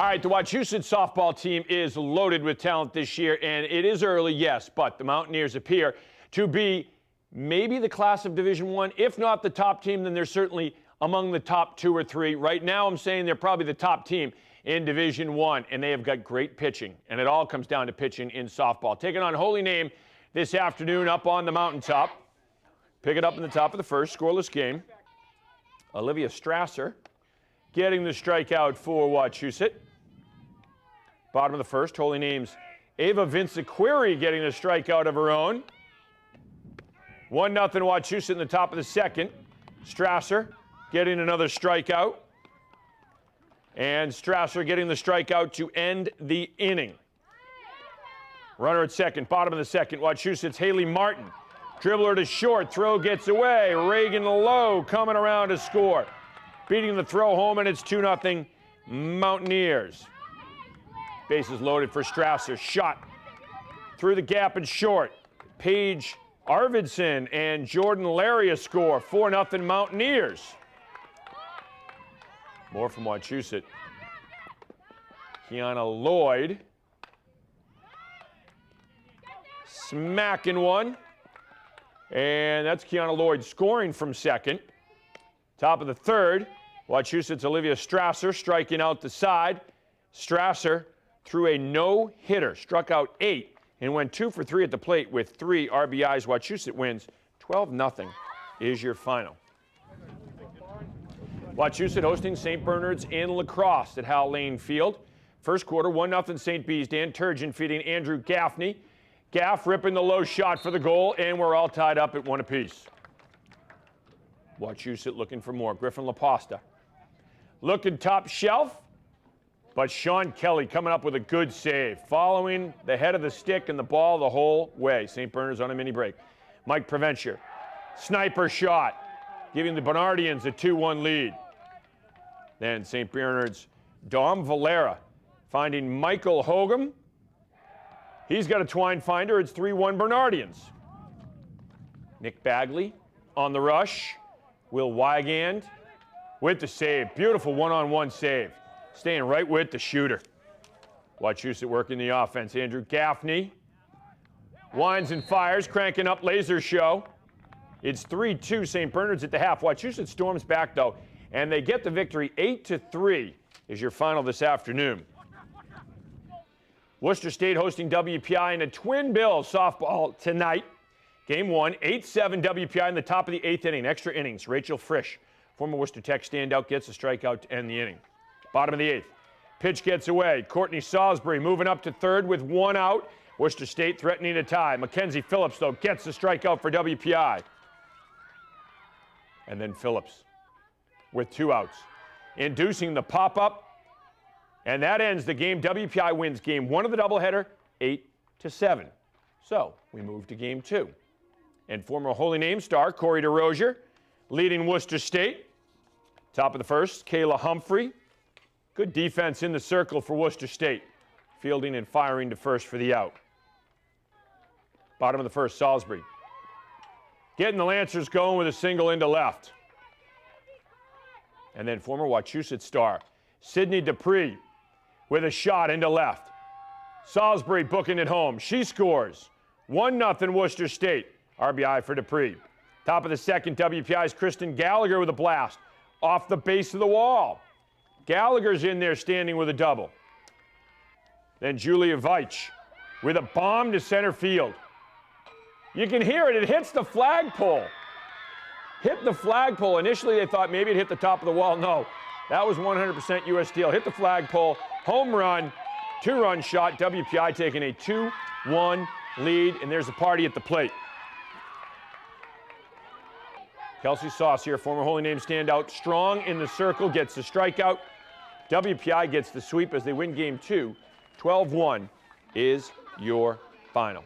All right, the Wachusett softball team is loaded with talent this year, and it is early, yes, but the Mountaineers appear to be maybe the class of Division I. If not the top team, then they're certainly among the top 2 or 3. Right now, I'm saying they're probably the top team in Division I, and they have got great pitching, and it all comes down to pitching in softball. Taking on Holy Name this afternoon up on the mountaintop. Pick it up in the top of the first, scoreless game. Olivia Strasser getting the strikeout for Wachusett. Bottom of the first, Holy Name's Ava Vinciqueri getting the strikeout of her own. 1-0 Wachusett in the top of the second. Strasser getting another strikeout. And Strasser getting the strikeout to end the inning. Runner at second, bottom of the second, Wachusett's Haley Martin. Dribbler to short, throw gets away. Reagan Lowe coming around to score. Beating the throw home, and it's 2-0 Mountaineers. Bases loaded for Strasser. Shot through the gap and short. Paige Arvidsson and Jordan Laria score. 4-0 Mountaineers. More from Wachusett. Kiana Lloyd. Smacking one. And that's Kiana Lloyd scoring from second. Top of the third, Wachusett's Olivia Strasser striking out the side. Strasser threw a no-hitter, struck out 8, and went 2 for 3 at the plate with 3 RBIs. Wachusett wins 12-0 is your final. Wachusett hosting St. Bernard's in Lacrosse at Hal Lane Field. First quarter, 1-0 St. B's. Dan Turgeon feeding Andrew Gaffney. Gaff ripping the low shot for the goal, and we're all tied up at 1 apiece. Wachusett looking for more. Griffin LaPosta looking top shelf, but Sean Kelly coming up with a good save, following the head of the stick and the ball the whole way. St. Bernard's on a mini break. Mike Preventure, sniper shot, giving the Bernardians a 2-1 lead. Then St. Bernard's Dom Valera finding Michael Hogum. He's got a twine finder. It's 3-1 Bernardians. Nick Bagley on the rush. Will Wygand with the save. Beautiful one-on-one save. Staying right with the shooter. Wachusett working the offense. Andrew Gaffney winds and fires, cranking up laser show. It's 3-2 St. Bernard's at the half. Wachusett storms back, though, and they get the victory. 8-3 is your final this afternoon. Worcester State hosting WPI in a Twin Bills softball tonight. Game 1, 8-7 WPI in the top of the 8th inning. Extra innings. Rachel Frisch, former Worcester Tech standout, gets a strikeout to end the inning. Bottom of the 8th. Pitch gets away. Courtney Salisbury moving up to third with 1 out. Worcester State threatening a tie. Mackenzie Phillips, though, gets the strikeout for WPI. And then Phillips with 2 outs, inducing the pop-up. And that ends the game. WPI wins game 1 of the doubleheader, 8-7. So we move to game 2. And former Holy Name star Corey DeRozier leading Worcester State. Top of the first, Kayla Humphrey. Good defense in the circle for Worcester State. Fielding and firing to first for the out. Bottom of the first, Salisbury. Getting the Lancers going with a single into left. And then former Wachusett star Sydney Dupree with a shot into left. Salisbury booking it home. She scores. 1-0 Worcester State. RBI for Dupree. Top of the second, WPI's Kristen Gallagher with a blast. Off the base of the wall. Gallagher's in there standing with a double. Then Julia Veitch with a bomb to center field. You can hear it. It hits the flagpole. Hit the flagpole. Initially, they thought maybe it hit the top of the wall. No, that was 100% U.S. Steel. Hit the flagpole. Home run. 2-run shot. WPI taking a 2-1 lead, and there's a party at the plate. Kelsey Saucier, former Holy Name standout, strong in the circle, gets the strikeout. WPI gets the sweep as they win game 2. 12-1 is your final.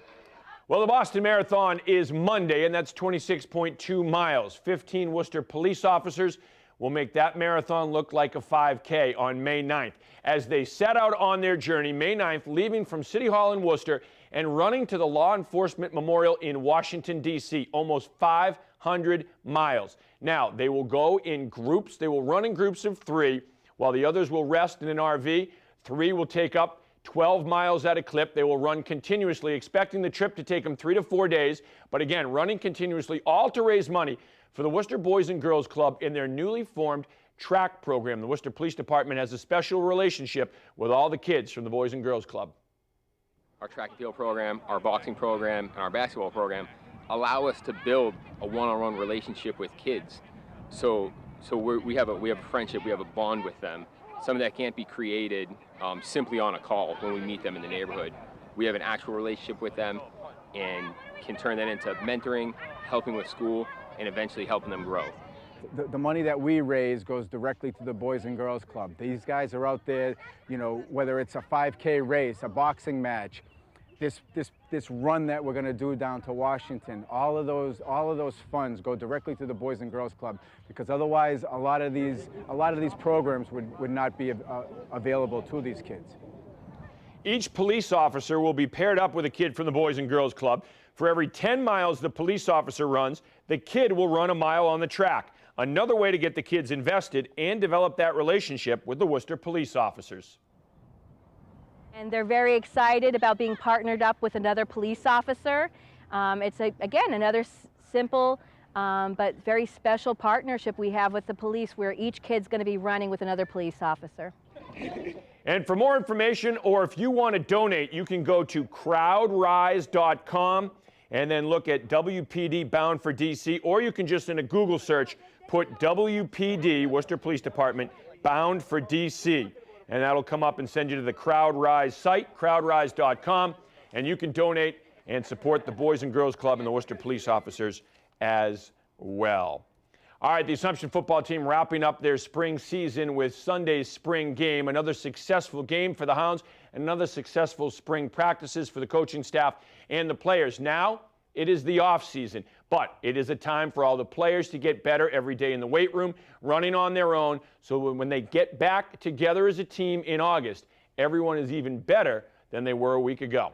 Well, the Boston Marathon is Monday, and that's 26.2 miles. 15 Worcester police officers will make that marathon look like a 5K on May 9th. As they set out on their journey, May 9th, leaving from City Hall in Worcester and running to the Law Enforcement Memorial in Washington, D.C., almost 500 miles. Now, they will go in groups. They will run in groups of 3, while the others will rest in an RV. 3 will take up 12 miles at a clip. They will run continuously, expecting the trip to take them 3 to 4 days. But again, running continuously, all to raise money for the Worcester Boys and Girls Club in their newly formed track program. The Worcester Police Department has a special relationship with all the kids from the Boys and Girls Club. Our track and field program, our boxing program, and our basketball program allow us to build a one-on-one relationship with kids. So we have a friendship, we have a bond with them. Some of that can't be created simply on a call when we meet them in the neighborhood. We have an actual relationship with them and can turn that into mentoring, helping with school, and eventually helping them grow. The money that we raise goes directly to the Boys and Girls Club. These guys are out there, you know, whether it's a 5K race, a boxing match, this run that we're going to do down to Washington, all of those funds go directly to the Boys and Girls Club, because otherwise a lot of these programs would not be available to these kids. Each police officer will be paired up with a kid from the Boys and Girls Club. For every 10 miles the police officer runs, the kid will run a mile on the track. Another way to get the kids invested and develop that relationship with the Worcester police officers. And they're very excited about being partnered up with another police officer. It's, again, another simple but very special partnership we have with the police, where each kid's going to be running with another police officer. And for more information, or if you want to donate, you can go to crowdrise.com and then look at WPD Bound for DC, or you can just in a Google search put WPD, Worcester Police Department, Bound for DC. And that'll come up and send you to the CrowdRise site, crowdrise.com, and you can donate and support the Boys and Girls Club and the Worcester police officers as well. All right, the Assumption football team wrapping up their spring season with Sunday's spring game. Another successful game for the Hounds, and another successful spring practices for the coaching staff and the players. Now, it is the off season, but it is a time for all the players to get better every day in the weight room, running on their own, so when they get back together as a team in August, everyone is even better than they were a week ago.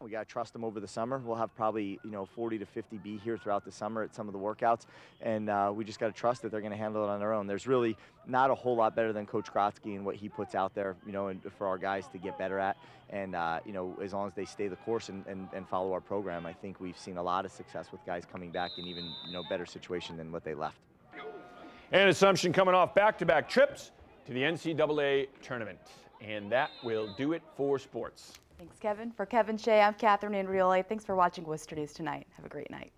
We got to trust them over the summer. We'll have probably 40 to 50 be here throughout the summer at some of the workouts, and we just got to trust that they're going to handle it on their own. There's really not a whole lot better than Coach Grotzky and what he puts out there, and for our guys to get better at. And as long as they stay the course and follow our program, I think we've seen a lot of success with guys coming back in even better situation than what they left. And Assumption coming off back-to-back trips to the NCAA tournament, and that will do it for sports. Thanks, Kevin. For Kevin, Shea, I'm Catherine in Real Life. Thanks for watching Worcester News tonight. Have a great night.